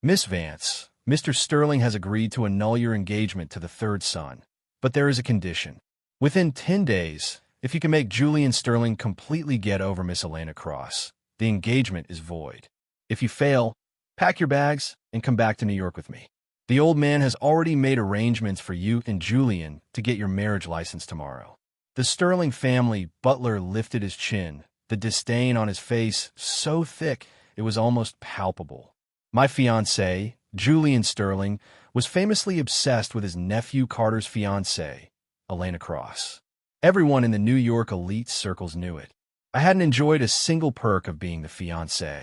Miss Vance, Mr. Sterling has agreed to annul your engagement to the third son, but there is a condition. Within 10 days, if you can make Julian Sterling completely get over Miss Elena Cross, the engagement is void. If you fail, pack your bags and come back to New York with me. The old man has already made arrangements for you and Julian to get your marriage license tomorrow. The Sterling family butler lifted his chin, the disdain on his face so thick it was almost palpable. My fiancé, Julian Sterling, was famously obsessed with his nephew Carter's fiancée, Elena Cross. Everyone in the New York elite circles knew it. I hadn't enjoyed a single perk of being the fiancé.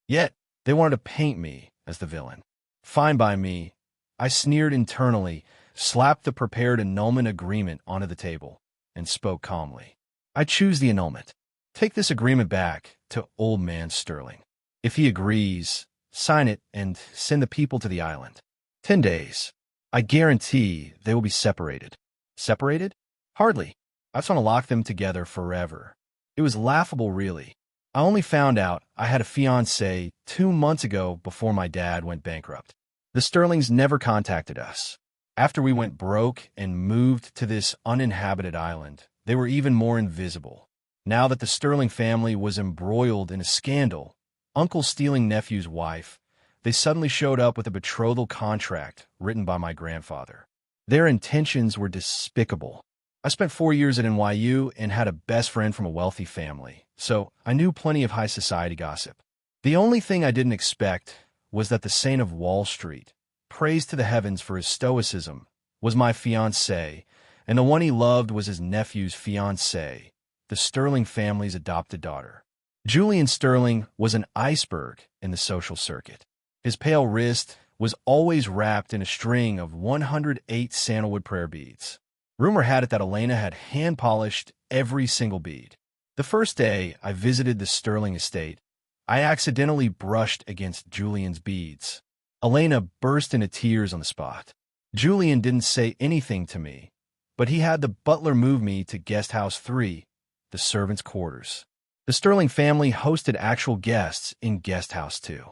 Yet, they wanted to paint me as the villain. Fine by me. I sneered internally, slapped the prepared annulment agreement onto the table, and spoke calmly. I choose the annulment. Take this agreement back to old man Sterling. If he agrees, sign it and send the people to the island. 10 days. I guarantee they will be separated. Separated? Hardly. I just want to lock them together forever. It was laughable, really. I only found out I had a fiancé 2 months ago before my dad went bankrupt. The Sterlings never contacted us. After we went broke and moved to this uninhabited island, they were even more invisible. Now that the Sterling family was embroiled in a scandal, uncle stealing nephew's wife, they suddenly showed up with a betrothal contract written by my grandfather. Their intentions were despicable. I spent 4 years at NYU and had a best friend from a wealthy family, so I knew plenty of high society gossip. The only thing I didn't expect was that the Saint of Wall Street, praised to the heavens for his stoicism, was my fiancé, and the one he loved was his nephew's fiancée, the Sterling family's adopted daughter. Julian Sterling was an iceberg in the social circuit. His pale wrist was always wrapped in a string of 108 sandalwood prayer beads. Rumor had it that Elena had hand-polished every single bead. The first day I visited the Sterling estate, I accidentally brushed against Julian's beads. Elena burst into tears on the spot. Julian didn't say anything to me, but he had the butler move me to Guest House 3, the servants' quarters. The Sterling family hosted actual guests in Guest House 2.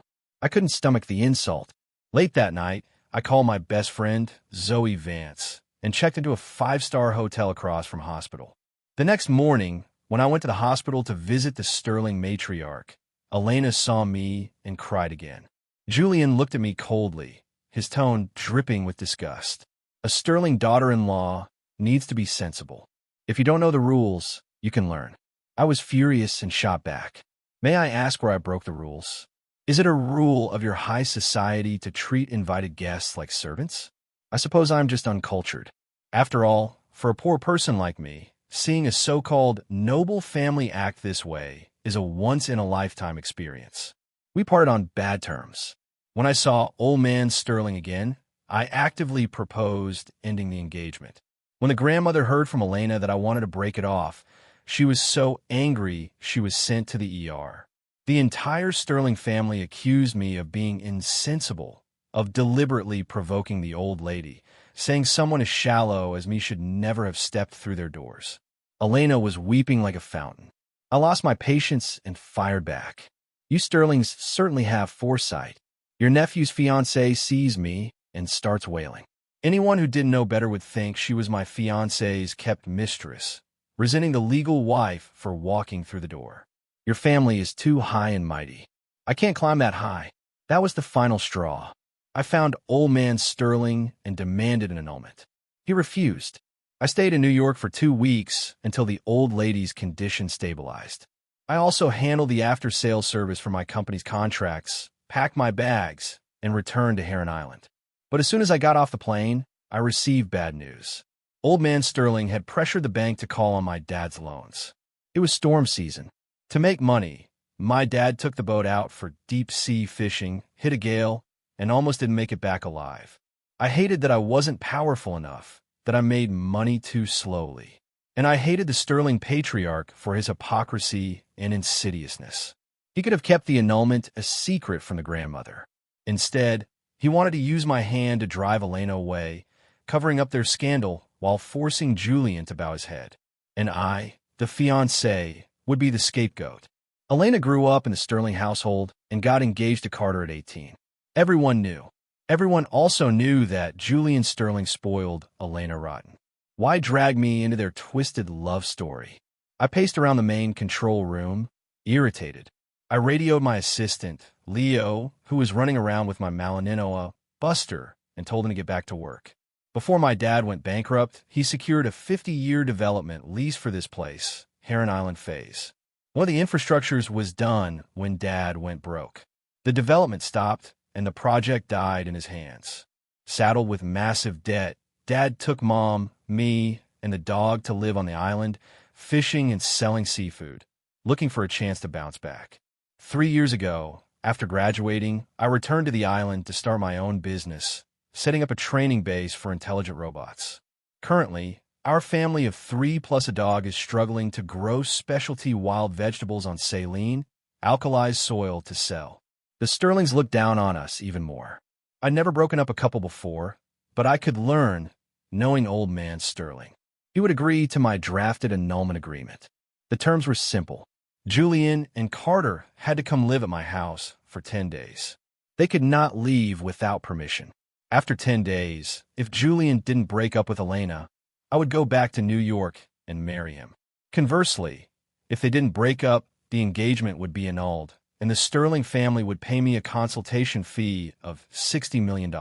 I couldn't stomach the insult. Late that night, I called my best friend, Zoe Vance, and checked into a 5-star hotel across from hospital. The next morning, when I went to the hospital to visit the Sterling matriarch, Elena saw me and cried again. Julian looked at me coldly, his tone dripping with disgust. A Sterling daughter-in-law needs to be sensible. If you don't know the rules, you can learn. I was furious and shot back. May I ask where I broke the rules? Is it a rule of your high society to treat invited guests like servants? I suppose I'm just uncultured. After all, for a poor person like me, seeing a so-called noble family act this way is a once-in-a-lifetime experience. We parted on bad terms. When I saw old man Sterling again, I actively proposed ending the engagement. When the grandmother heard from Elena that I wanted to break it off, she was so angry she was sent to the ER. The entire Sterling family accused me of being insensible, of deliberately provoking the old lady, saying someone as shallow as me should never have stepped through their doors. Elena was weeping like a fountain. I lost my patience and fired back. You Sterlings certainly have foresight. Your nephew's fiancée sees me and starts wailing. Anyone who didn't know better would think she was my fiancé's kept mistress, resenting the legal wife for walking through the door. Your family is too high and mighty. I can't climb that high. That was the final straw. I found old man Sterling and demanded an annulment. He refused. I stayed in New York for 2 weeks until the old lady's condition stabilized. I also handled the after-sales service for my company's contracts, packed my bags, and returned to Heron Island. But as soon as I got off the plane, I received bad news. Old man Sterling had pressured the bank to call on my dad's loans. It was storm season. To make money, my dad took the boat out for deep-sea fishing, hit a gale, and almost didn't make it back alive. I hated that I wasn't powerful enough, that I made money too slowly. And I hated the Sterling patriarch for his hypocrisy and insidiousness. He could have kept the annulment a secret from the grandmother. Instead, he wanted to use my hand to drive Elena away, covering up their scandal while forcing Julian to bow his head. And I, the fiancé, would be the scapegoat. Elena grew up in the Sterling household and got engaged to Carter at 18. Everyone knew. Everyone also knew that Julian Sterling spoiled Elena rotten. Why drag me into their twisted love story? I paced around the main control room, irritated. I radioed my assistant, Leo, who was running around with my Malinois, Buster, and told him to get back to work. Before my dad went bankrupt, he secured a 50-year development lease for this place, Heron Island Phase. One of the infrastructures was done when Dad went broke. The development stopped, and the project died in his hands. Saddled with massive debt, Dad took Mom, me, and the dog to live on the island, fishing and selling seafood, looking for a chance to bounce back. 3 years ago, after graduating, I returned to the island to start my own business, setting up a training base for intelligent robots. Currently, our family of 3 plus a dog is struggling to grow specialty wild vegetables on saline, alkalized soil to sell. The Sterlings looked down on us even more. I'd never broken up a couple before, but I could learn, knowing old man Sterling. He would agree to my drafted annulment agreement. The terms were simple. Julian and Carter had to come live at my house for 10 days. They could not leave without permission. After 10 days, if Julian didn't break up with Elena, I would go back to New York and marry him. Conversely, if they didn't break up, the engagement would be annulled, and the Sterling family would pay me a consultation fee of $60 million.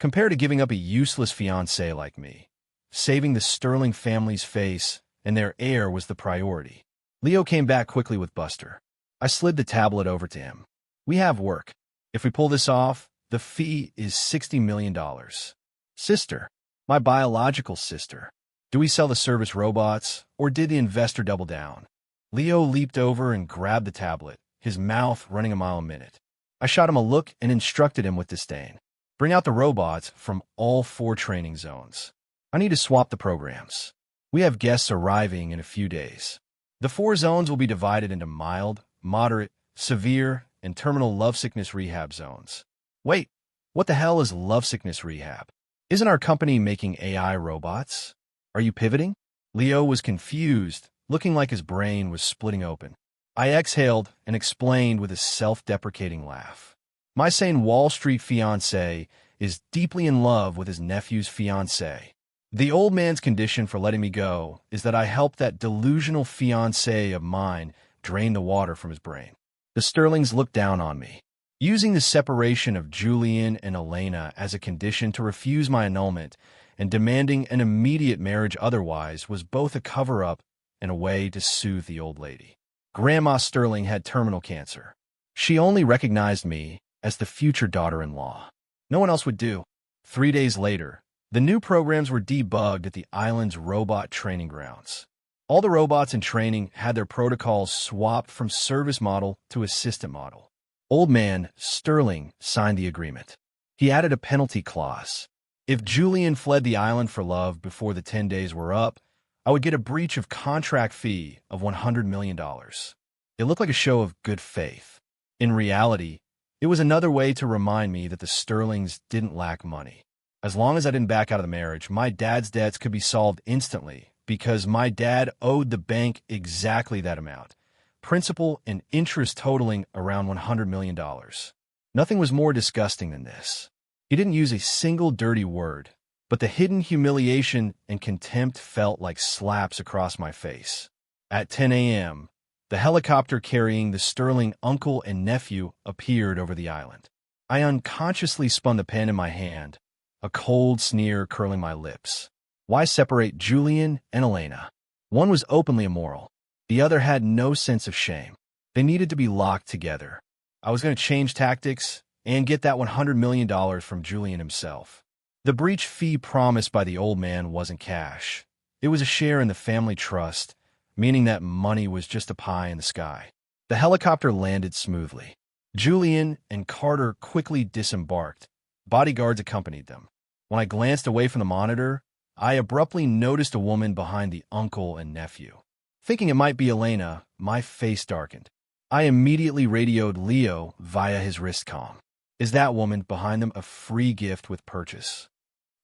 Compared to giving up a useless fiancé like me, saving the Sterling family's face and their heir was the priority. Leo came back quickly with Buster. I slid the tablet over to him. We have work. If we pull this off, the fee is $60 million. Sister. My biological sister. Do we sell the service robots, or did the investor double down? Leo leaped over and grabbed the tablet, his mouth running a mile a minute. I shot him a look and instructed him with disdain. Bring out the robots from all 4 training zones. I need to swap the programs. We have guests arriving in a few days. The 4 zones will be divided into mild, moderate, severe, and terminal lovesickness rehab zones. Wait, what the hell is lovesickness rehab? Isn't our company making AI robots? Are you pivoting? Leo was confused, looking like his brain was splitting open. I exhaled and explained with a self-deprecating laugh. My sane Wall Street fiancé is deeply in love with his nephew's fiancée. The old man's condition for letting me go is that I helped that delusional fiancé of mine drain the water from his brain. The Sterlings looked down on me. Using the separation of Julian and Elena as a condition to refuse my annulment and demanding an immediate marriage otherwise was both a cover-up and a way to soothe the old lady. Grandma Sterling had terminal cancer. She only recognized me as the future daughter-in-law. No one else would do. 3 days later, the new programs were debugged at the island's robot training grounds. All the robots in training had their protocols swapped from service model to assistant model. Old man Sterling signed the agreement. He added a penalty clause. If Julian fled the island for love before the 10 days were up, I would get a breach of contract fee of $100 million. It looked like a show of good faith. In reality, it was another way to remind me that the Sterlings didn't lack money. As long as I didn't back out of the marriage, my dad's debts could be solved instantly because my dad owed the bank exactly that amount. Principal and interest totaling around $100 million. Nothing was more disgusting than this. He didn't use a single dirty word, but the hidden humiliation and contempt felt like slaps across my face. At 10 a.m., the helicopter carrying the Sterling uncle and nephew appeared over the island. I unconsciously spun the pen in my hand, a cold sneer curling my lips. Why separate Julian and Elena? One was openly immoral. The other had no sense of shame. They needed to be locked together. I was going to change tactics and get that $100 million from Julian himself. The breach fee promised by the old man wasn't cash. It was a share in the family trust, meaning that money was just a pie in the sky. The helicopter landed smoothly. Julian and Carter quickly disembarked. Bodyguards accompanied them. When I glanced away from the monitor, I abruptly noticed a woman behind the uncle and nephew. Thinking it might be Elena, my face darkened. I immediately radioed Leo via his wristcom. Is that woman behind them a free gift with purchase?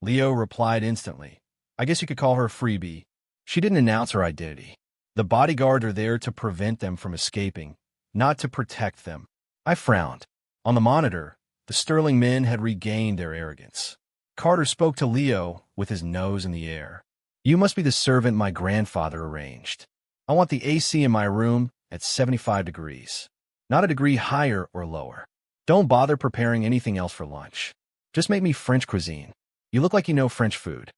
Leo replied instantly. I guess you could call her a freebie. She didn't announce her identity. The bodyguards are there to prevent them from escaping, not to protect them. I frowned. On the monitor, The Sterling men had regained their arrogance. Carter spoke to Leo with his nose in the air. You must be the servant my grandfather arranged. I want the AC in my room at 75 degrees. Not a degree higher or lower. Don't bother preparing anything else for lunch. Just make me French cuisine. You look like you know French food.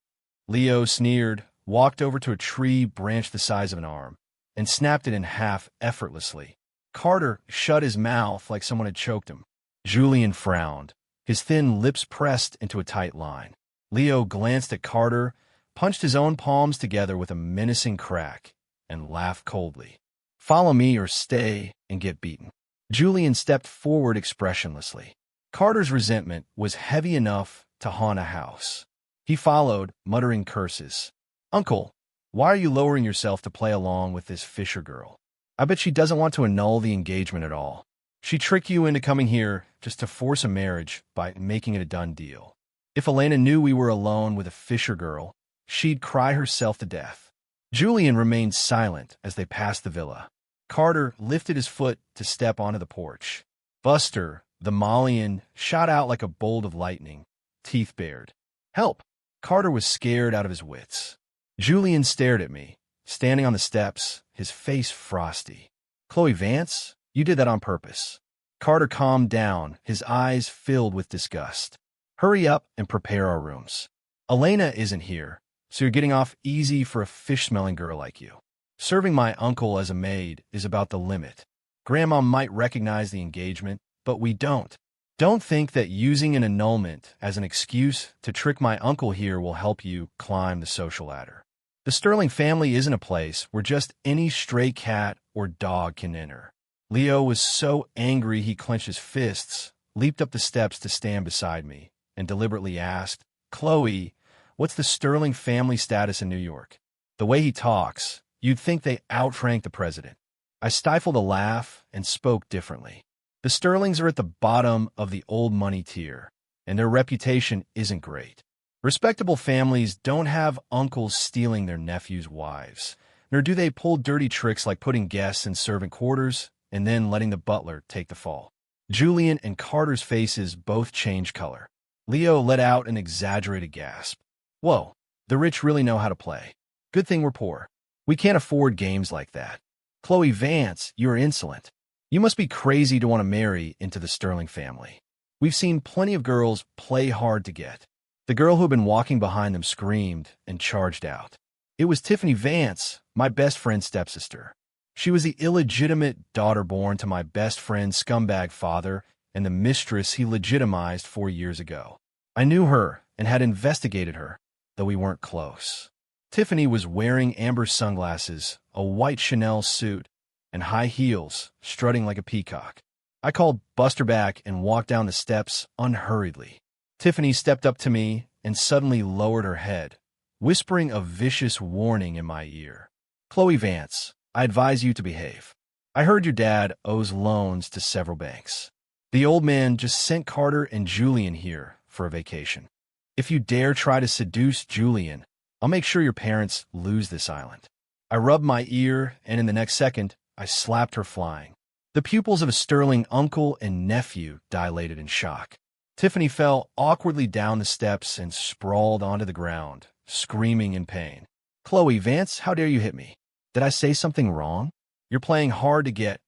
Leo sneered, walked over to a tree branch the size of an arm, and snapped it in half effortlessly. Carter shut his mouth like someone had choked him. Julian frowned, his thin lips pressed into a tight line. Leo glanced at Carter, punched his own palms together with a menacing crack, and laughed coldly. Follow me or stay and get beaten. Julian stepped forward expressionlessly. Carter's resentment was heavy enough to haunt a house. He followed, muttering curses. Uncle, why are you lowering yourself to play along with this Fisher girl? I bet she doesn't want to annul the engagement at all. She tricked you into coming here just to force a marriage by making it a done deal. If Elena knew we were alone with a Fisher girl, she'd cry herself to death. Julian remained silent as they passed the villa. Carter lifted his foot to step onto the porch. Buster, the Malian, shot out like a bolt of lightning, teeth bared. Help! Carter was scared out of his wits. Julian stared at me, standing on the steps, his face frosty. Chloe Vance, you did that on purpose. Carter calmed down, his eyes filled with disgust. Hurry up and prepare our rooms. Elena isn't here, so you're getting off easy for a fish-smelling girl like you. Serving my uncle as a maid is about the limit. Grandma might recognize the engagement, but we don't. Don't think that using an annulment as an excuse to trick my uncle here will help you climb the social ladder. The Sterling family isn't a place where just any stray cat or dog can enter. Leo was so angry he clenched his fists, leaped up the steps to stand beside me, and deliberately asked, Chloe, what's the Sterling family status in New York? The way he talks, you'd think they outranked the president. I stifled a laugh and spoke differently. The Sterlings are at the bottom of the old money tier, and their reputation isn't great. Respectable families don't have uncles stealing their nephews' wives, nor do they pull dirty tricks like putting guests in servant quarters and then letting the butler take the fall. Julian and Carter's faces both changed color. Leo let out an exaggerated gasp. Whoa, the rich really know how to play. Good thing we're poor. We can't afford games like that. Chloe Vance, you're insolent. You must be crazy to want to marry into the Sterling family. We've seen plenty of girls play hard to get. The girl who had been walking behind them screamed and charged out. It was Tiffany Vance, my best friend's stepsister. She was the illegitimate daughter born to my best friend's scumbag father and the mistress he legitimized 4 years ago. I knew her and had investigated her, though we weren't close. Tiffany was wearing amber sunglasses, a white Chanel suit, and high heels, strutting like a peacock. I called Buster back and walked down the steps unhurriedly. Tiffany stepped up to me and suddenly lowered her head, whispering a vicious warning in my ear. Chloe Vance, I advise you to behave. I heard your dad owes loans to several banks. The old man just sent Carter and Julian here for a vacation. If you dare try to seduce Julian, I'll make sure your parents lose this island. I rubbed my ear, and in the next second, I slapped her flying. The pupils of a Sterling uncle and nephew dilated in shock. Tiffany fell awkwardly down the steps and sprawled onto the ground, screaming in pain. Chloe Vance, how dare you hit me? Did I say something wrong? You're playing hard to get,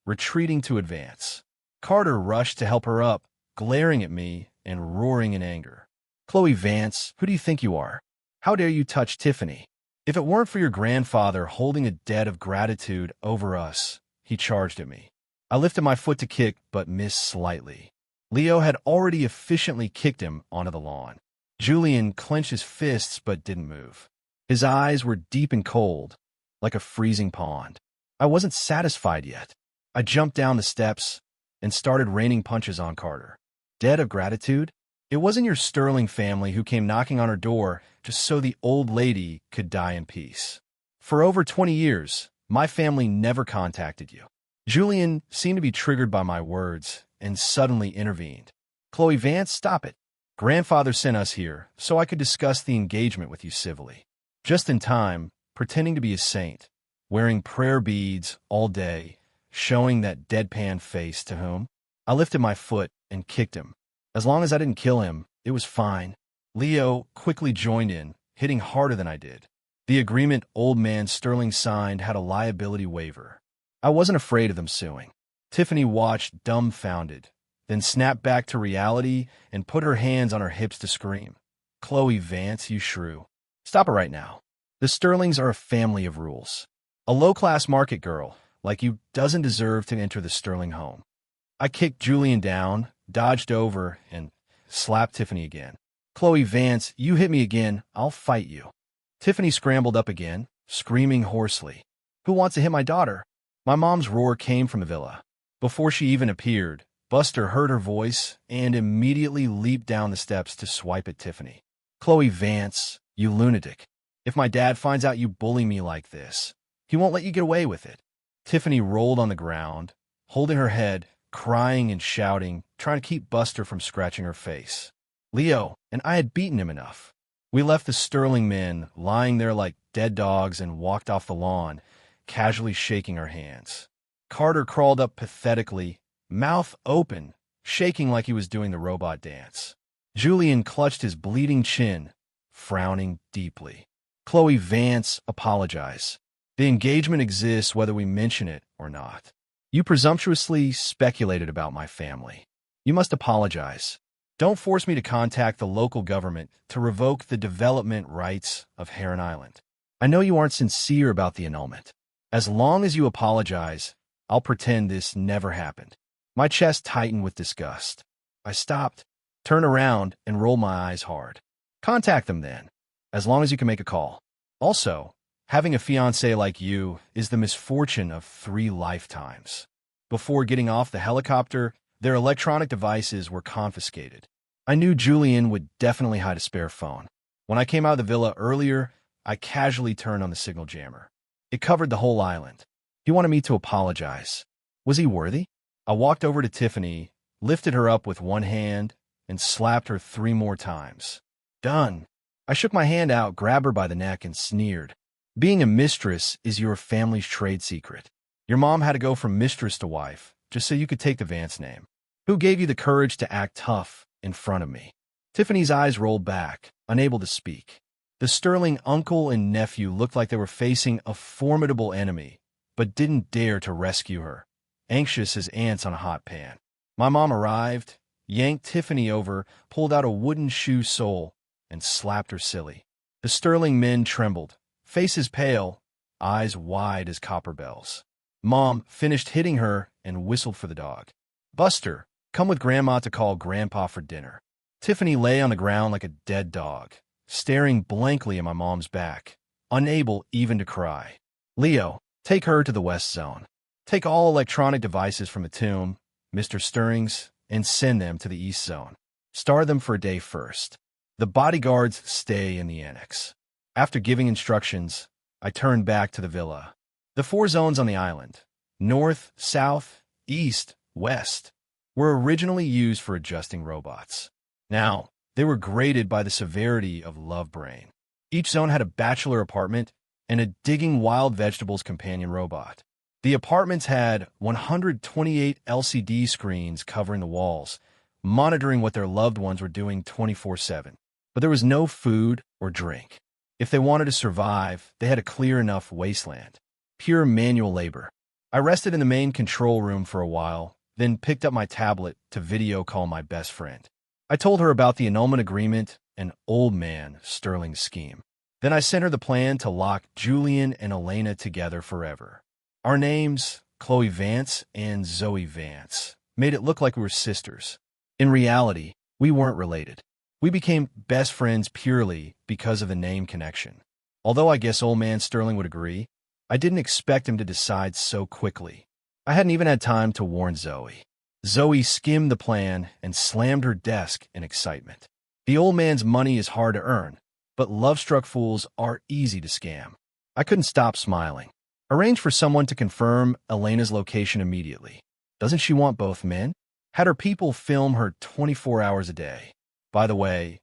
retreating to advance. Carter rushed to help her up, glaring at me and roaring in anger. Chloe Vance, who do you think you are? How dare you touch Tiffany? If it weren't for your grandfather holding a debt of gratitude over us, he charged at me. I lifted my foot to kick, but missed slightly. Leo had already efficiently kicked him onto the lawn. Julian clenched his fists but didn't move. His eyes were deep and cold, like a freezing pond. I wasn't satisfied yet. I jumped down the steps and started raining punches on Carter. Debt of gratitude? It wasn't your Sterling family who came knocking on her door just so the old lady could die in peace. For over 20 years, my family never contacted you. Julian seemed to be triggered by my words and suddenly intervened. Chloe Vance, stop it. Grandfather sent us here so I could discuss the engagement with you civilly. Just in time, pretending to be a saint, wearing prayer beads all day, showing that deadpan face to whom I lifted my foot and kicked him, As long as I didn't kill him, it was fine. Leo quickly joined in, hitting harder than I did. The agreement old man Sterling signed had a liability waiver. I wasn't afraid of them suing. Tiffany watched dumbfounded, then snapped back to reality and put her hands on her hips to scream. Chloe Vance, you shrew. Stop it right now. The Sterlings are a family of rules. A low-class market girl like you doesn't deserve to enter the Sterling home. I kicked Julian down, dodged over, and slapped Tiffany again. Chloe Vance, you hit me again, I'll fight you. Tiffany scrambled up again, screaming hoarsely. Who wants to hit my daughter? My mom's roar came from the villa. Before she even appeared, Buster heard her voice and immediately leaped down the steps to swipe at Tiffany. Chloe Vance, you lunatic. If my dad finds out you bully me like this, he won't let you get away with it. Tiffany rolled on the ground, holding her head, crying and shouting, trying to keep Buster from scratching her face. Leo and I had beaten him enough. We left the Sterling men lying there like dead dogs and walked off the lawn, casually shaking our hands. Carter crawled up pathetically, mouth open, shaking like he was doing the robot dance. Julian clutched his bleeding chin, frowning deeply. Chloe Vance, apologize. The engagement exists whether we mention it or not. You presumptuously speculated about my family. You must apologize. Don't force me to contact the local government to revoke the development rights of Heron Island. I know you aren't sincere about the annulment. As long as you apologize, I'll pretend this never happened. My chest tightened with disgust. I stopped, turned around, and rolled my eyes hard. Contact them then, as long as you can make a call. Also, having a fiancé like you is the misfortune of 3 lifetimes. Before getting off the helicopter, their electronic devices were confiscated. I knew Julian would definitely hide a spare phone. When I came out of the villa earlier, I casually turned on the signal jammer. It covered the whole island. He wanted me to apologize. Was he worthy? I walked over to Tiffany, lifted her up with one hand, and slapped her 3 more times. Done. I shook my hand out, grabbed her by the neck, and sneered. Being a mistress is your family's trade secret. Your mom had to go from mistress to wife, just so you could take the Vance name. Who gave you the courage to act tough in front of me? Tiffany's eyes rolled back, unable to speak. The Sterling uncle and nephew looked like they were facing a formidable enemy, but didn't dare to rescue her, anxious as ants on a hot pan. My mom arrived, yanked Tiffany over, pulled out a wooden shoe sole, and slapped her silly. The Sterling men trembled, faces pale, eyes wide as copper bells. Mom finished hitting her and whistled for the dog. Buster, come with Grandma to call Grandpa for dinner. Tiffany lay on the ground like a dead dog, staring blankly at my mom's back, unable even to cry. Leo, take her to the West Zone. Take all electronic devices from the tomb, Mr. Stirrings, and send them to the East Zone. Star them for a day first. The bodyguards stay in the annex. After giving instructions, I turned back to the villa. The 4 zones on the island, north, south, east, west, were originally used for adjusting robots. Now, they were graded by the severity of love brain. Each zone had a bachelor apartment and a digging wild vegetables companion robot. The apartments had 128 LCD screens covering the walls, monitoring what their loved ones were doing 24/7. But there was no food or drink. If they wanted to survive, they had to clear enough wasteland. Pure manual labor. I rested in the main control room for a while, then picked up my tablet to video call my best friend. I told her about the annulment agreement and old man Sterling's scheme. Then I sent her the plan to lock Julian and Elena together forever. Our names, Chloe Vance and Zoe Vance, made it look like we were sisters. In reality, we weren't related. We became best friends purely because of the name connection. Although I guess old man Sterling would agree, I didn't expect him to decide so quickly. I hadn't even had time to warn Zoe. Zoe skimmed the plan and slammed her desk in excitement. The old man's money is hard to earn, but love-struck fools are easy to scam. I couldn't stop smiling. Arrange for someone to confirm Elena's location immediately. Doesn't she want both men? Had her people film her 24 hours a day. By the way,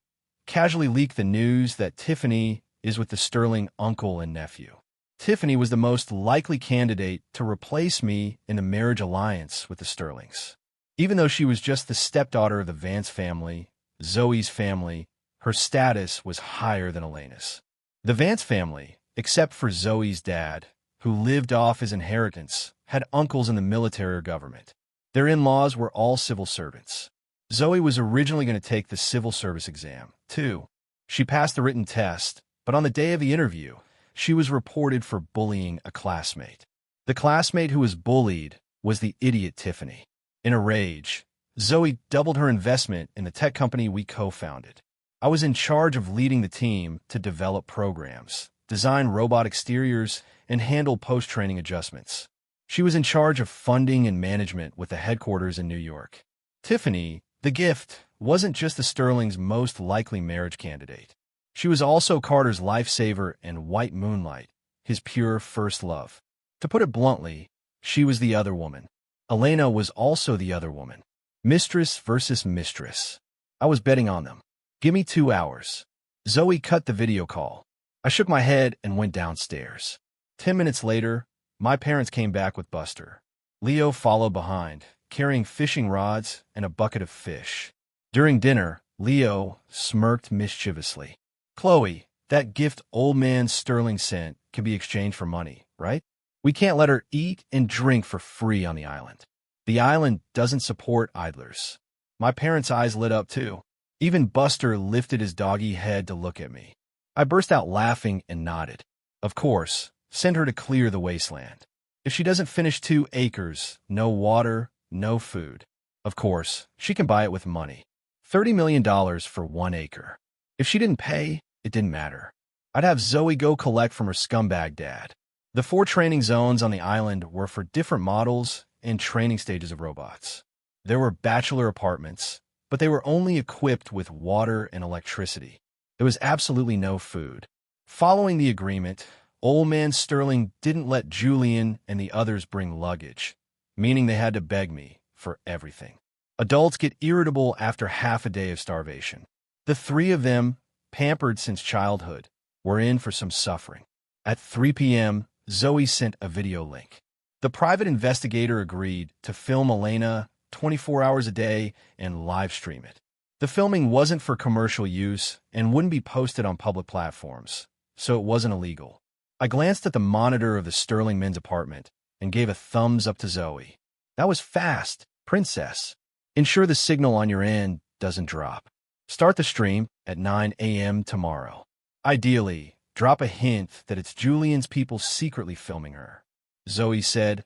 casually leaked the news that Tiffany is with the Sterling uncle and nephew. Tiffany was the most likely candidate to replace me in the marriage alliance with the Sterlings. Even though she was just the stepdaughter of the Vance family, Zoe's family, her status was higher than Elena's. The Vance family, except for Zoe's dad, who lived off his inheritance, had uncles in the military or government. Their in-laws were all civil servants. Zoe was originally going to take the civil service exam, too. She passed the written test, but on the day of the interview, she was reported for bullying a classmate. The classmate who was bullied was the idiot Tiffany. In a rage, Zoe doubled her investment in the tech company we co-founded. I was in charge of leading the team to develop programs, design robot exteriors, and handle post-training adjustments. She was in charge of funding and management with the headquarters in New York. Tiffany, the gift, wasn't just the Sterling's most likely marriage candidate. She was also Carter's lifesaver and white moonlight, his pure first love. To put it bluntly, she was the other woman. Elena was also the other woman. Mistress versus mistress. I was betting on them. Give me 2 hours. Zoe cut the video call. I shook my head and went downstairs. 10 minutes later, my parents came back with Buster. Leo followed behind, carrying fishing rods and a bucket of fish. During dinner, Leo smirked mischievously. Chloe, that gift old man Sterling sent can be exchanged for money, right? We can't let her eat and drink for free on the island. The island doesn't support idlers. My parents' eyes lit up too. Even Buster lifted his doggy head to look at me. I burst out laughing and nodded. Of course, send her to clear the wasteland. If she doesn't finish 2 acres, no water, no food. Of course, she can buy it with money. $30 million for 1 acre. If she didn't pay, it didn't matter. I'd have Zoe go collect from her scumbag dad. The 4 training zones on the island were for different models and training stages of robots. There were bachelor apartments, but they were only equipped with water and electricity. There was absolutely no food. Following the agreement, old man Sterling didn't let Julian and the others bring luggage, meaning they had to beg me for everything. Adults get irritable after half a day of starvation. The 3 of them, pampered since childhood, were in for some suffering. At 3 p.m., Zoe sent a video link. The private investigator agreed to film Elena 24 hours a day and live stream it. The filming wasn't for commercial use and wouldn't be posted on public platforms, so it wasn't illegal. I glanced at the monitor of the Sterling men's apartment and gave a thumbs up to Zoe. That was fast, princess. Ensure the signal on your end doesn't drop. Start the stream at 9 a.m. tomorrow. Ideally, drop a hint that it's Julian's people secretly filming her. Zoe said,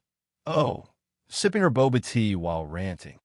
"Oh," sipping her boba tea while ranting.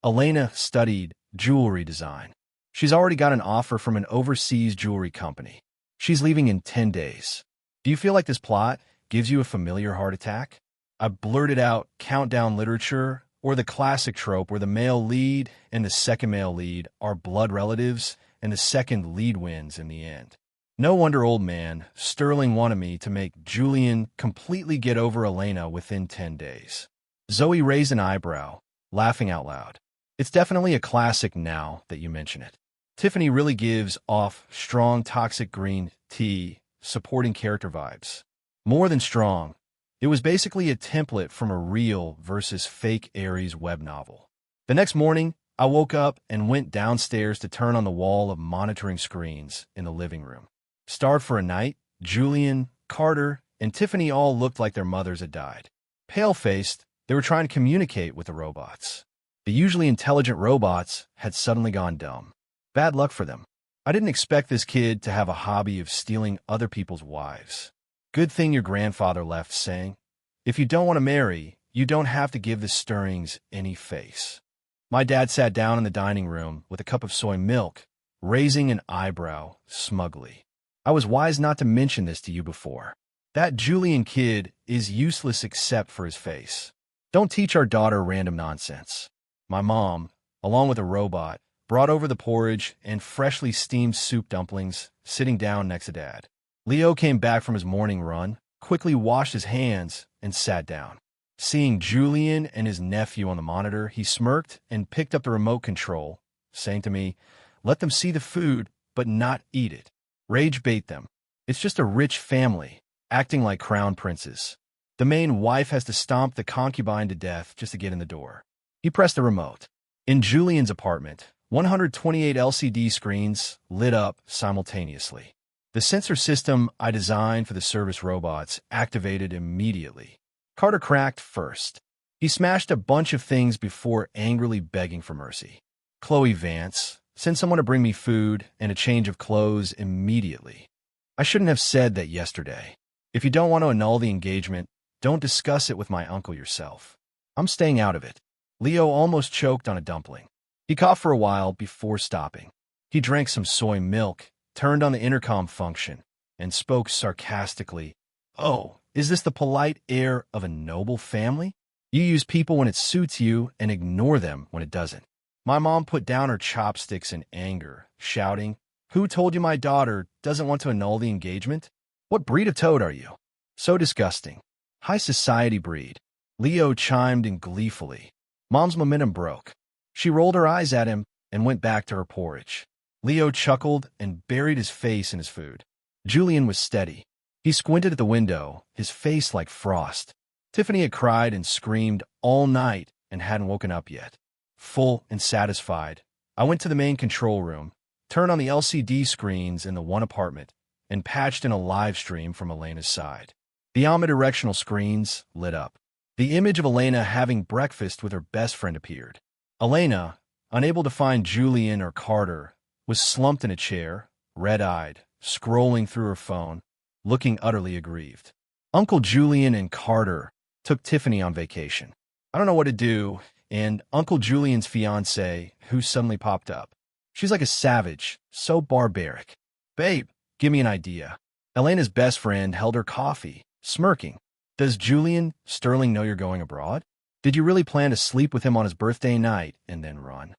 Elena studied jewelry design. She's already got an offer from an overseas jewelry company. She's leaving in 10 days. Do you feel like this plot gives you a familiar heart attack? I blurted out countdown literature, or the classic trope where the male lead and the second male lead are blood relatives and the second lead wins in the end. No wonder old man Sterling wanted me to make Julian completely get over Elena within 10 days. Zoe raised an eyebrow, laughing out loud. It's definitely a classic now that you mention it. Tiffany really gives off strong toxic green tea, supporting character vibes. More than strong, it was basically a template from a real versus fake Aries web novel. The next morning, I woke up and went downstairs to turn on the wall of monitoring screens in the living room. Starved for a night, Julian, Carter, and Tiffany all looked like their mothers had died. Pale-faced, they were trying to communicate with the robots. The usually intelligent robots had suddenly gone dumb. Bad luck for them. I didn't expect this kid to have a hobby of stealing other people's wives. Good thing your grandfather left saying, "If you don't want to marry, you don't have to give the Stirrings any face." My dad sat down in the dining room with a cup of soy milk, raising an eyebrow smugly. I was wise not to mention this to you before. That Julian kid is useless except for his face. Don't teach our daughter random nonsense. My mom, along with a robot, brought over the porridge and freshly steamed soup dumplings, sitting down next to Dad. Leo came back from his morning run, quickly washed his hands, and sat down. Seeing Julian and his nephew on the monitor, he smirked and picked up the remote control, saying to me, "Let them see the food, but not eat it. Rage bait them. It's just a rich family, acting like crown princes. The main wife has to stomp the concubine to death just to get in the door." He pressed the remote. In Julian's apartment, 128 LCD screens lit up simultaneously. The sensor system I designed for the service robots activated immediately. Carter cracked first. He smashed a bunch of things before angrily begging for mercy. Chloe Vance, send someone to bring me food and a change of clothes immediately. I shouldn't have said that yesterday. If you don't want to annul the engagement, don't discuss it with my uncle yourself. I'm staying out of it. Leo almost choked on a dumpling. He coughed for a while before stopping. He drank some soy milk, turned on the intercom function, and spoke sarcastically. Oh, is this the polite air of a noble family? You use people when it suits you and ignore them when it doesn't. My mom put down her chopsticks in anger, shouting, "Who told you my daughter doesn't want to annul the engagement? What breed of toad are you? So disgusting. High society breed." Leo chimed in gleefully. Mom's momentum broke. She rolled her eyes at him and went back to her porridge. Leo chuckled and buried his face in his food. Julian was steady. He squinted at the window, his face like frost. Tiffany had cried and screamed all night and hadn't woken up yet. Full and satisfied, I went to the main control room, turned on the LCD screens in the one apartment, and patched in a live stream from Elena's side. The omnidirectional screens lit up. The image of Elena having breakfast with her best friend appeared. Elena, unable to find Julian or Carter, was slumped in a chair, red-eyed, scrolling through her phone, looking utterly aggrieved. Uncle Julian and Carter took Tiffany on vacation. I don't know what to do, and Uncle Julian's fiancée, who suddenly popped up. She's like a savage, so barbaric. Babe, give me an idea. Elena's best friend held her coffee, smirking. Does Julian Sterling know you're going abroad? Did you really plan to sleep with him on his birthday night and then run?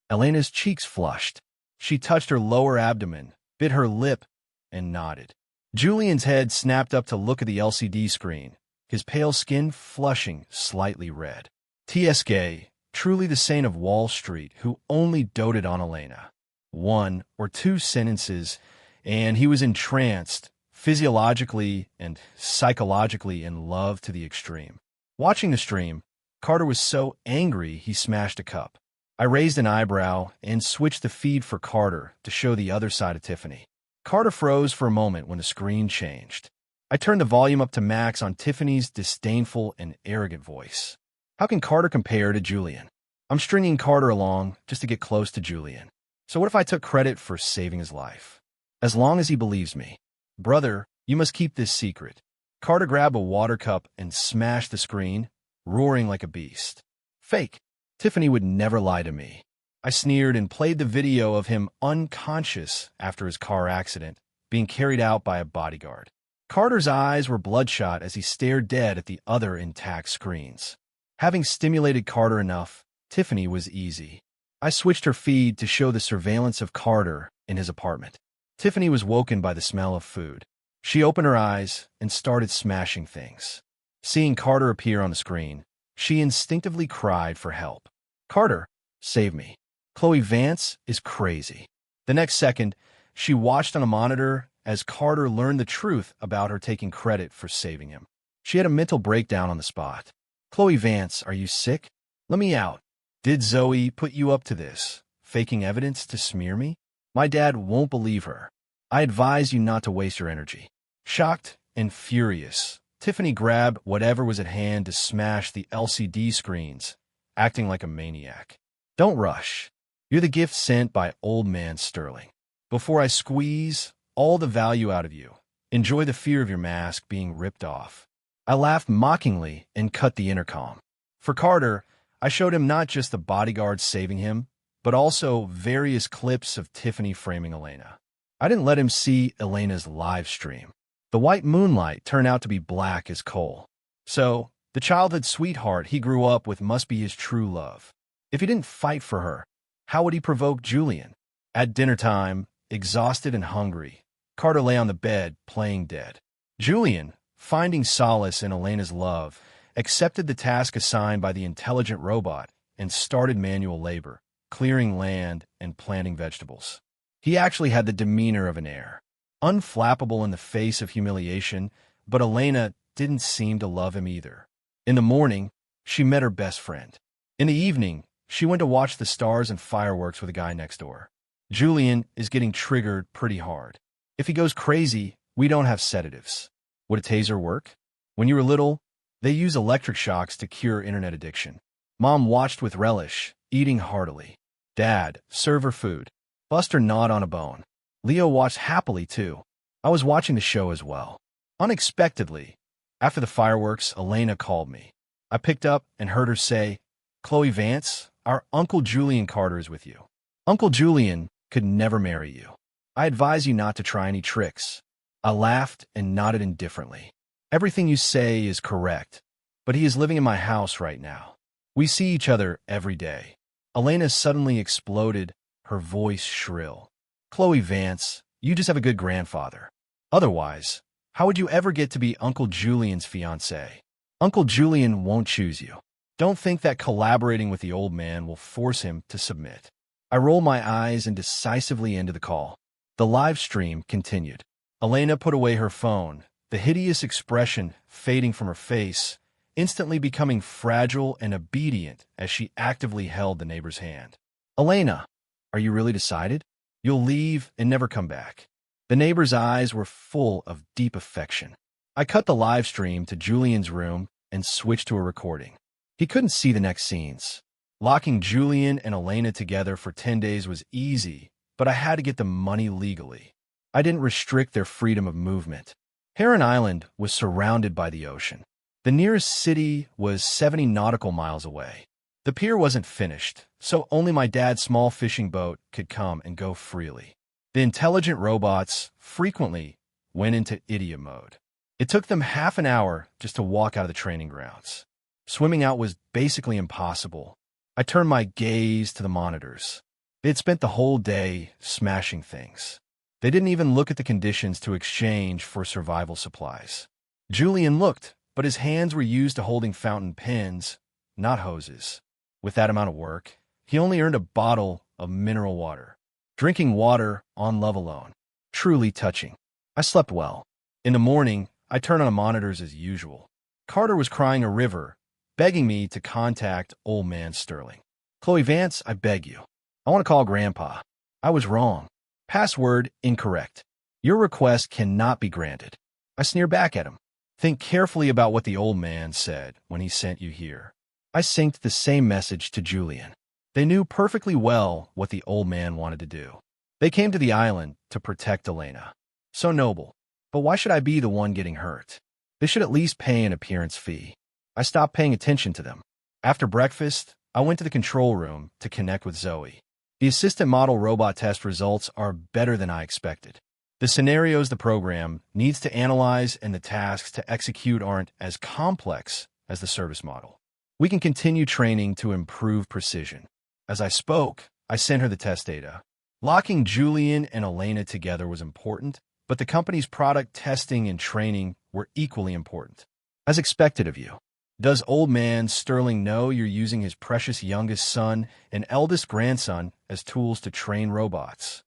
Elena's cheeks flushed. She touched her lower abdomen, bit her lip, and nodded. Julian's head snapped up to look at the LCD screen, his pale skin flushing slightly red. T.S. Gay, truly the saint of Wall Street, who only doted on Elena. 1 or 2 sentences, and he was entranced, physiologically and psychologically in love to the extreme. Watching the stream, Carter was so angry he smashed a cup. I raised an eyebrow and switched the feed for Carter to show the other side of Tiffany. Carter froze for a moment when the screen changed. I turned the volume up to max on Tiffany's disdainful and arrogant voice. How can Carter compare to Julian? I'm stringing Carter along just to get close to Julian. So what if I took credit for saving his life? As long as he believes me. Brother, you must keep this secret. Carter grabbed a water cup and smashed the screen, roaring like a beast. Fake. Tiffany would never lie to me. I sneered and played the video of him unconscious after his car accident, being carried out by a bodyguard. Carter's eyes were bloodshot as he stared dead at the other intact screens. Having stimulated Carter enough, Tiffany was easy. I switched her feed to show the surveillance of Carter in his apartment. Tiffany was woken by the smell of food. She opened her eyes and started smashing things. Seeing Carter appear on the screen, she instinctively cried for help. Carter, save me. Chloe Vance is crazy. The next second, she watched on a monitor as Carter learned the truth about her taking credit for saving him. She had a mental breakdown on the spot. Chloe Vance, are you sick? Let me out. Did Zoe put you up to this, faking evidence to smear me? My dad won't believe her. I advise you not to waste your energy. Shocked and furious, Tiffany grabbed whatever was at hand to smash the LCD screens, acting like a maniac. Don't rush. You're the gift sent by old man Sterling. Before I squeeze all the value out of you, enjoy the fear of your mask being ripped off. I laughed mockingly and cut the intercom. For Carter, I showed him not just the bodyguard saving him, but also various clips of Tiffany framing Elena. I didn't let him see Elena's live stream. The white moonlight turned out to be black as coal. So, the childhood sweetheart he grew up with must be his true love. If he didn't fight for her, how would he provoke Julian? At dinner time, exhausted and hungry, Carter lay on the bed, playing dead. Julian, finding solace in Elena's love, accepted the task assigned by the intelligent robot and started manual labor, clearing land and planting vegetables. He actually had the demeanor of an heir, unflappable in the face of humiliation, but Elena didn't seem to love him either. In the morning, she met her best friend. In the evening, She went to watch the stars and fireworks with a guy next door. Julian is getting triggered pretty hard. If he goes crazy, we don't have sedatives. Would a taser work? When you were little, they use electric shocks to cure internet addiction. Mom watched with relish, eating heartily. Dad, serve her food. Buster gnawed on a bone. Leo watched happily, too. I was watching the show as well. Unexpectedly, after the fireworks, Elena called me. I picked up and heard her say, "Chloe Vance, our Uncle Julian Carter is with you. Uncle Julian could never marry you. I advise you not to try any tricks." I laughed and nodded indifferently. "Everything you say is correct, but he is living in my house right now. We see each other every day." Elena suddenly exploded, her voice shrill. "Chloe Vance, you just have a good grandfather. Otherwise, how would you ever get to be Uncle Julian's fiancée? Uncle Julian won't choose you. Don't think that collaborating with the old man will force him to submit." I rolled my eyes and decisively ended the call. The live stream continued. Elena put away her phone, the hideous expression fading from her face, instantly becoming fragile and obedient as she actively held the neighbor's hand. "Elena, are you really decided? You'll leave and never come back." The neighbor's eyes were full of deep affection. I cut the live stream to Julian's room and switched to a recording. He couldn't see the next scenes. Locking Julian and Elena together for 10 days was easy, but I had to get the money legally. I didn't restrict their freedom of movement. Heron Island was surrounded by the ocean. The nearest city was 70 nautical miles away. The pier wasn't finished, so only my dad's small fishing boat could come and go freely. The intelligent robots frequently went into idiot mode. It took them half an hour just to walk out of the training grounds. Swimming out was basically impossible. I turned my gaze to the monitors. They had spent the whole day smashing things. They didn't even look at the conditions to exchange for survival supplies. Julian looked, but his hands were used to holding fountain pens, not hoses. With that amount of work, he only earned a bottle of mineral water. Drinking water on love alone. Truly touching. I slept well. In the morning, I turned on the monitors as usual. Carter was crying a river, begging me to contact old man Sterling. "Chloe Vance, I beg you. I want to call Grandpa. I was wrong. Password incorrect. Your request cannot be granted." I sneer back at him. "Think carefully about what the old man said when he sent you here." I synced the same message to Julian. They knew perfectly well what the old man wanted to do. They came to the island to protect Elena. So noble. But why should I be the one getting hurt? They should at least pay an appearance fee. I stopped paying attention to them. After breakfast, I went to the control room to connect with Zoe. The assistant model robot test results are better than I expected. The scenarios the program needs to analyze and the tasks to execute aren't as complex as the service model. We can continue training to improve precision. As I spoke, I sent her the test data. Locking Julian and Elena together was important, but the company's product testing and training were equally important. As expected of you. Does old man Sterling know you're using his precious youngest son and eldest grandson as tools to train robots?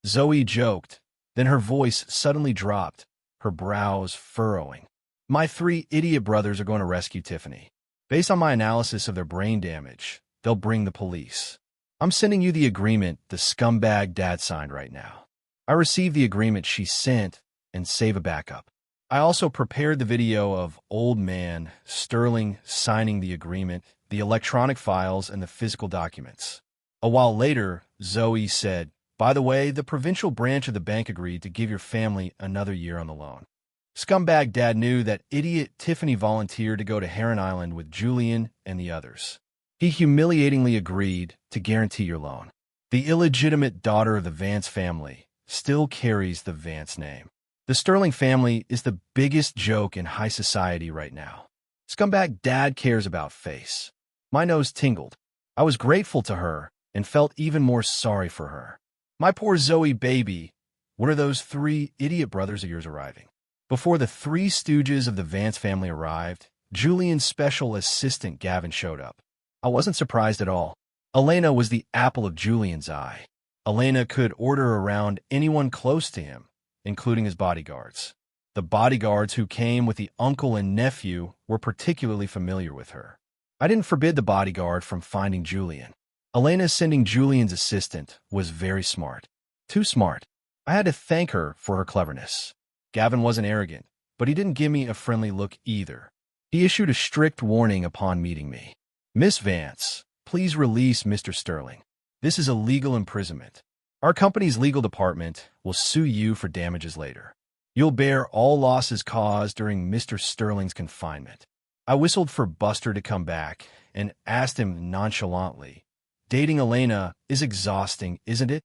Zoe joked, then her voice suddenly dropped, her brows furrowing. "My 3 idiot brothers are going to rescue Tiffany. Based on my analysis of their brain damage, they'll bring the police. I'm sending you the agreement the scumbag dad signed right now." I received the agreement she sent and save a backup. I also prepared the video of old man Sterling signing the agreement, the electronic files, and the physical documents. A while later, Zoe said, "By the way, the provincial branch of the bank agreed to give your family another year on the loan." Scumbag dad knew that idiot Tiffany volunteered to go to Heron Island with Julian and the others. He humiliatingly agreed to guarantee your loan. The illegitimate daughter of the Vance family still carries the Vance name. The Sterling family is the biggest joke in high society right now. Scumbag dad cares about face. My nose tingled. I was grateful to her and felt even more sorry for her. My poor Zoe baby, when are those 3 idiot brothers of yours arriving? Before the 3 stooges of the Vance family arrived, Julian's special assistant Gavin showed up. I wasn't surprised at all. Elena was the apple of Julian's eye. Elena could order around anyone close to him, including his bodyguards. The bodyguards who came with the uncle and nephew were particularly familiar with her. I didn't forbid the bodyguard from finding Julian. Elena sending Julian's assistant was very smart. Too smart. I had to thank her for her cleverness. Gavin wasn't arrogant, but he didn't give me a friendly look either. He issued a strict warning upon meeting me. Miss Vance, please release Mr. Sterling. This is illegal imprisonment. Our company's legal department will sue you for damages later. You'll bear all losses caused during Mr. Sterling's confinement. I whistled for Buster to come back and asked him nonchalantly, "Dating Elena is exhausting, isn't it?"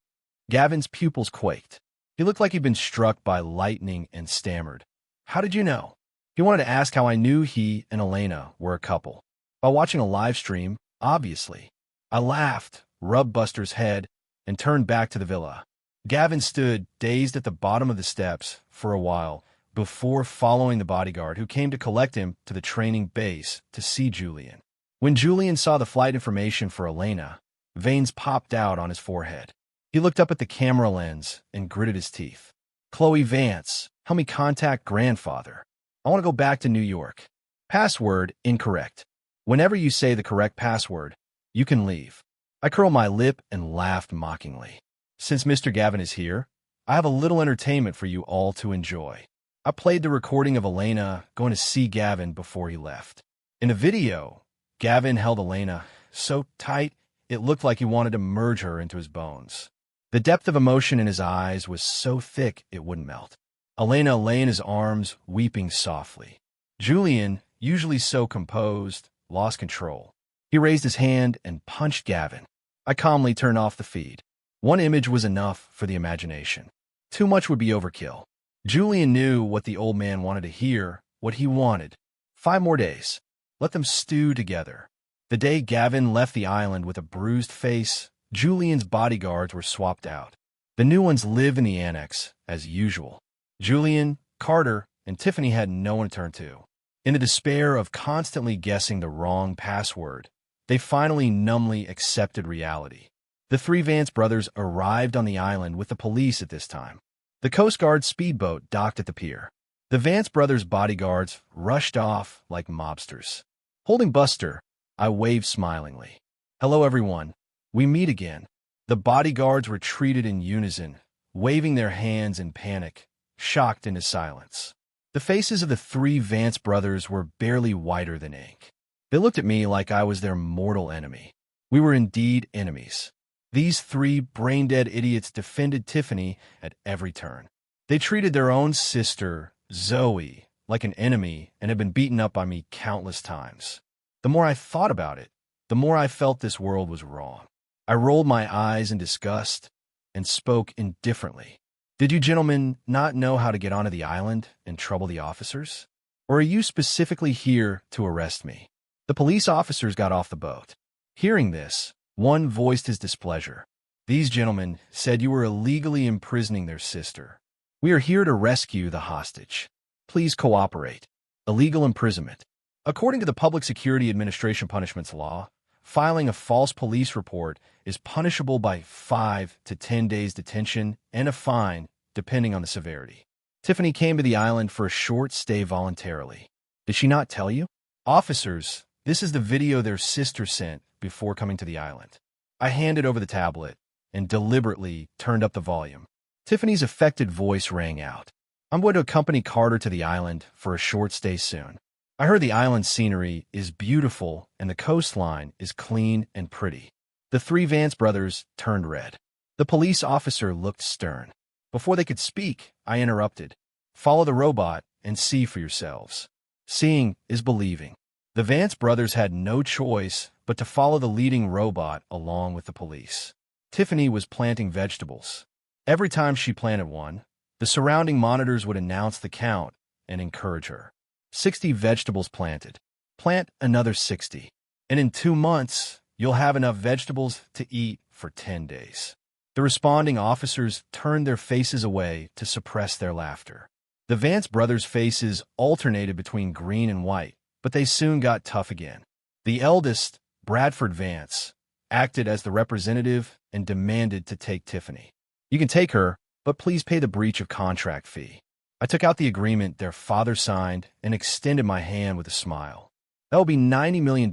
Gavin's pupils quaked. He looked like he'd been struck by lightning and stammered. "How did you know?" He wanted to ask how I knew he and Elena were a couple. By watching a live stream, obviously. I laughed, rubbed Buster's head, and turned back to the villa. Gavin stood, dazed at the bottom of the steps, for a while, before following the bodyguard who came to collect him to the training base to see Julian. When Julian saw the flight information for Elena, veins popped out on his forehead. He looked up at the camera lens and gritted his teeth. "Chloe Vance, help me contact grandfather. I want to go back to New York. Password incorrect. Whenever you say the correct password, you can leave." I curled my lip and laughed mockingly. "Since Mr. Gavin is here, I have a little entertainment for you all to enjoy." I played the recording of Elena going to see Gavin before he left. In the video, Gavin held Elena so tight it looked like he wanted to merge her into his bones. The depth of emotion in his eyes was so thick it wouldn't melt. Elena lay in his arms, weeping softly. Julian, usually so composed, lost control. He raised his hand and punched Gavin. I calmly turned off the feed. One image was enough for the imagination. Too much would be overkill. Julian knew what the old man wanted to hear, what he wanted. 5 more days. Let them stew together. The day Gavin left the island with a bruised face, Julian's bodyguards were swapped out. The new ones live in the annex, as usual. Julian, Carter, and Tiffany had no one to turn to. In the despair of constantly guessing the wrong password, they finally numbly accepted reality. The 3 Vance brothers arrived on the island with the police at this time. The Coast Guard speedboat docked at the pier. The Vance brothers' bodyguards rushed off like mobsters. Holding Buster, I waved smilingly. "Hello, everyone. We meet again." The bodyguards retreated in unison, waving their hands in panic, shocked into silence. The faces of the 3 Vance brothers were barely whiter than ink. They looked at me like I was their mortal enemy. We were indeed enemies. These 3 brain-dead idiots defended Tiffany at every turn. They treated their own sister, Zoe, like an enemy and had been beaten up by me countless times. The more I thought about it, the more I felt this world was wrong. I rolled my eyes in disgust and spoke indifferently. "Did you gentlemen not know how to get onto the island and trouble the officers? Or are you specifically here to arrest me?" The police officers got off the boat. Hearing this, one voiced his displeasure. "These gentlemen said you were illegally imprisoning their sister. We are here to rescue the hostage. Please cooperate." Illegal imprisonment. According to the Public Security Administration Punishments Law, filing a false police report is punishable by 5 to 10 days detention and a fine, depending on the severity. Tiffany came to the island for a short stay voluntarily. Did she not tell you? "Officers, this is the video their sister sent before coming to the island." I handed over the tablet and deliberately turned up the volume. Tiffany's affected voice rang out. "I'm going to accompany Carter to the island for a short stay soon. I heard the island scenery is beautiful and the coastline is clean and pretty." The 3 Vance brothers turned red. The police officer looked stern. Before they could speak, I interrupted. "Follow the robot and see for yourselves. Seeing is believing." The Vance brothers had no choice but to follow the leading robot along with the police. Tiffany was planting vegetables. Every time she planted one, the surrounding monitors would announce the count and encourage her. 60 vegetables planted. Plant another 60. And in 2 months, you'll have enough vegetables to eat for 10 days. The responding officers turned their faces away to suppress their laughter. The Vance brothers' faces alternated between green and white, but they soon got tough again. The eldest, Bradford Vance, acted as the representative and demanded to take Tiffany. "You can take her, but please pay the breach of contract fee." I took out the agreement their father signed and extended my hand with a smile. "That will be $90 million,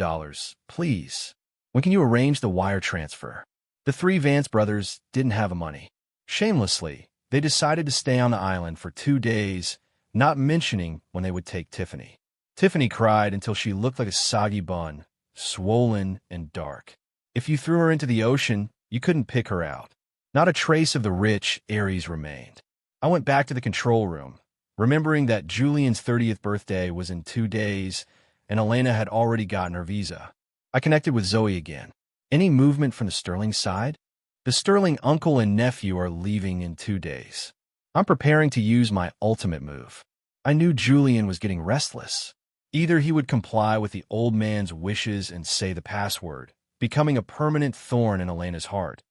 please." When can you arrange the wire transfer? The three Vance brothers didn't have the money. Shamelessly, they decided to stay on the island for 2 days, not mentioning when they would take Tiffany. Tiffany cried until she looked like a soggy bun, swollen and dark. If you threw her into the ocean, you couldn't pick her out. Not a trace of the rich Aries remained. I went back to the control room, remembering that Julian's 30th birthday was in 2 days, and Elena had already gotten her visa. I connected with Zoe again. Any movement from the Sterling side? The Sterling uncle and nephew are leaving in 2 days. I'm preparing to use my ultimate move. I knew Julian was getting restless. Either he would comply with the old man's wishes and say the password, becoming a permanent thorn in Elena's heart,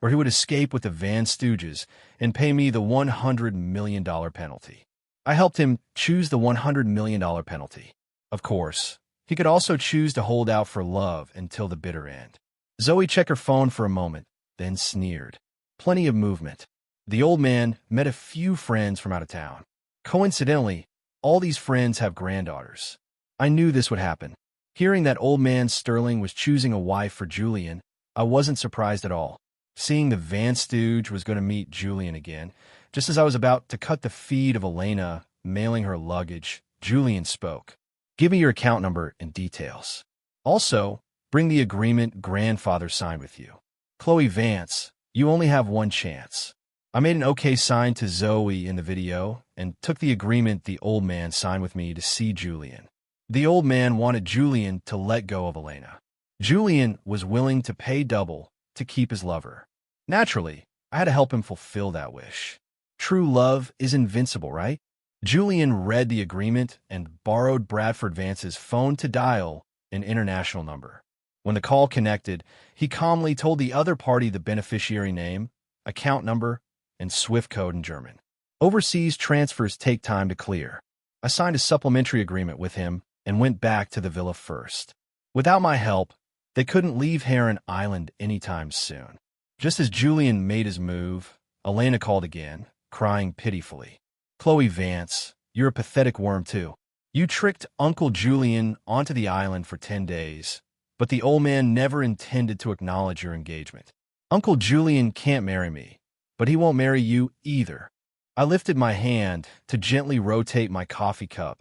or he would escape with the Van Stooges and pay me the $100 million penalty. I helped him choose the $100 million penalty. Of course, he could also choose to hold out for love until the bitter end. Zoe checked her phone for a moment, then sneered. Plenty of movement. The old man met a few friends from out of town. Coincidentally, all these friends have granddaughters. I knew this would happen. Hearing that old man Sterling was choosing a wife for Julian, I wasn't surprised at all. Seeing the Van Stooge was going to meet Julian again, just as I was about to cut the feed of Elena mailing her luggage, Julian spoke. Give me your account number and details. Also, bring the agreement grandfather signed with you. Chloe Vance, you only have one chance. I made an okay sign to Zoe in the video and took the agreement the old man signed with me to see Julian. The old man wanted Julian to let go of Elena. Julian was willing to pay double to keep his lover. Naturally, I had to help him fulfill that wish. True love is invincible, right? Julian read the agreement and borrowed Bradford Vance's phone to dial an international number. When the call connected, he calmly told the other party the beneficiary name, account number, and SWIFT code in German. Overseas transfers take time to clear. I signed a supplementary agreement with him and went back to the villa first. Without my help, they couldn't leave Heron Island anytime soon. Just as Julian made his move, Elena called again, crying pitifully. Chloe Vance, you're a pathetic worm too. You tricked Uncle Julian onto the island for 10 days, but the old man never intended to acknowledge your engagement. Uncle Julian can't marry me, but he won't marry you either. I lifted my hand to gently rotate my coffee cup,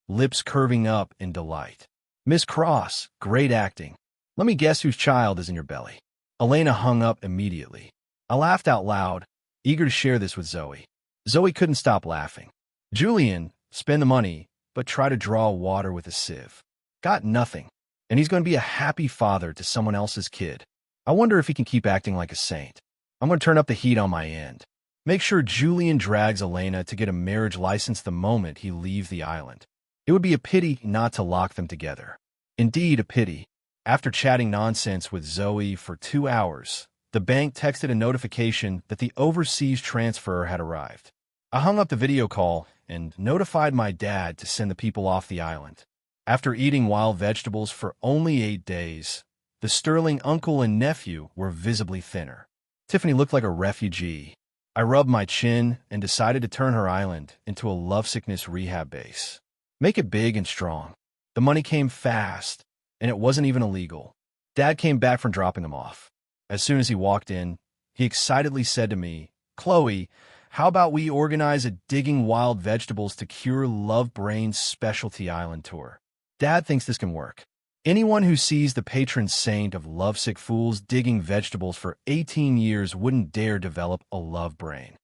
lips curving up in delight. Miss Cross, great acting. Let me guess whose child is in your belly. Elena hung up immediately. I laughed out loud, eager to share this with Zoe. Zoe couldn't stop laughing. Julian, spend the money, but try to draw water with a sieve. Got nothing, and he's going to be a happy father to someone else's kid. I wonder if he can keep acting like a saint. I'm going to turn up the heat on my end. Make sure Julian drags Elena to get a marriage license the moment he leaves the island. It would be a pity not to lock them together. Indeed, a pity. After chatting nonsense with Zoe for 2 hours, the bank texted a notification that the overseas transfer had arrived. I hung up the video call and notified my dad to send the people off the island. After eating wild vegetables for only 8 days, the Sterling uncle and nephew were visibly thinner. Tiffany looked like a refugee. I rubbed my chin and decided to turn her island into a lovesickness rehab base. Make it big and strong. The money came fast, and it wasn't even illegal. Dad came back from dropping them off. As soon as he walked in, he excitedly said to me, Chloe, how about we organize a Digging Wild Vegetables to Cure Love Brain's specialty island tour? Dad thinks this can work. Anyone who sees the patron saint of lovesick fools digging vegetables for 18 years wouldn't dare develop a love brain.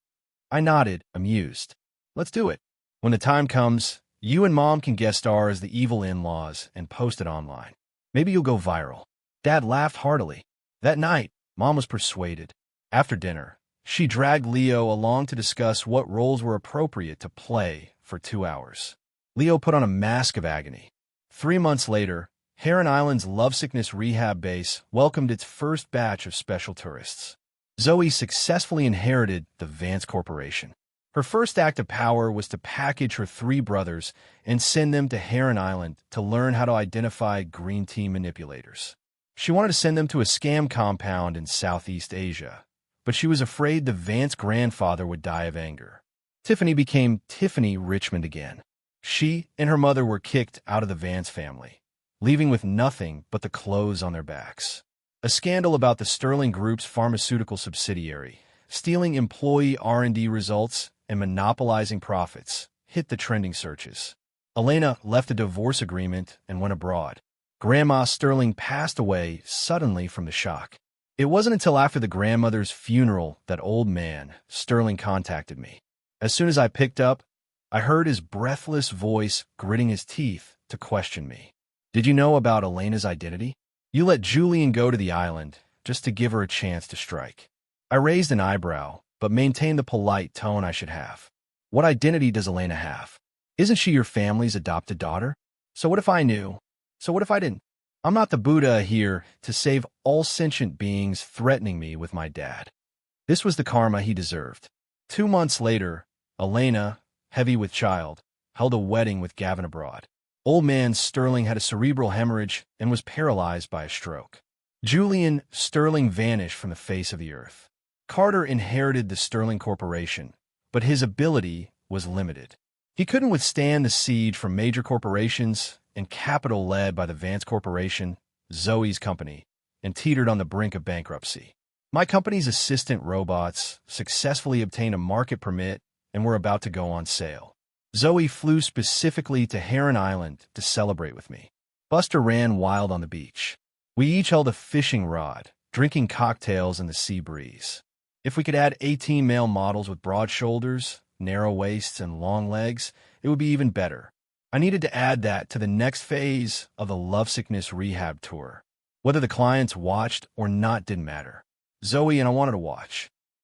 I nodded, amused. Let's do it. When the time comes, you and Mom can guest star as the evil in-laws and post it online. Maybe you'll go viral. Dad laughed heartily. That night, Mom was persuaded. After dinner, she dragged Leo along to discuss what roles were appropriate to play for 2 hours. Leo put on a mask of agony. 3 months later, Heron Island's lovesickness rehab base welcomed its first batch of special tourists. Zoe successfully inherited the Vance Corporation. Her first act of power was to package her 3 brothers and send them to Heron Island to learn how to identify green tea manipulators. She wanted to send them to a scam compound in Southeast Asia, but she was afraid the Vance grandfather would die of anger. Tiffany became Tiffany Richmond again. She and her mother were kicked out of the Vance family, leaving with nothing but the clothes on their backs. A scandal about the Sterling Group's pharmaceutical subsidiary, stealing employee R&D results and monopolizing profits, hit the trending searches. Elena left a divorce agreement and went abroad. Grandma Sterling passed away suddenly from the shock. It wasn't until after the grandmother's funeral that old man Sterling contacted me. As soon as I picked up, I heard his breathless voice gritting his teeth to question me. "Did you know about Elena's identity? You let Julian go to the island just to give her a chance to strike." I raised an eyebrow, but maintained the polite tone I should have. "What identity does Elena have? Isn't she your family's adopted daughter? So what if I knew? So what if I didn't? I'm not the Buddha here to save all sentient beings threatening me with my dad." This was the karma he deserved. 2 months later, Elena, heavy with child, held a wedding with Gavin abroad. Old man Sterling had a cerebral hemorrhage and was paralyzed by a stroke. Julian Sterling vanished from the face of the earth. Carter inherited the Sterling Corporation, but his ability was limited. He couldn't withstand the siege from major corporations and capital led by the Vance Corporation, Zoe's company, and teetered on the brink of bankruptcy. My company's assistant robots successfully obtained a market permit and were about to go on sale. Zoe flew specifically to Heron Island to celebrate with me. Buster ran wild on the beach. We each held a fishing rod, drinking cocktails in the sea breeze. If we could add 18 male models with broad shoulders, narrow waists, and long legs, it would be even better. I needed to add that to the next phase of the lovesickness rehab tour. Whether the clients watched or not didn't matter. Zoe and I wanted to watch.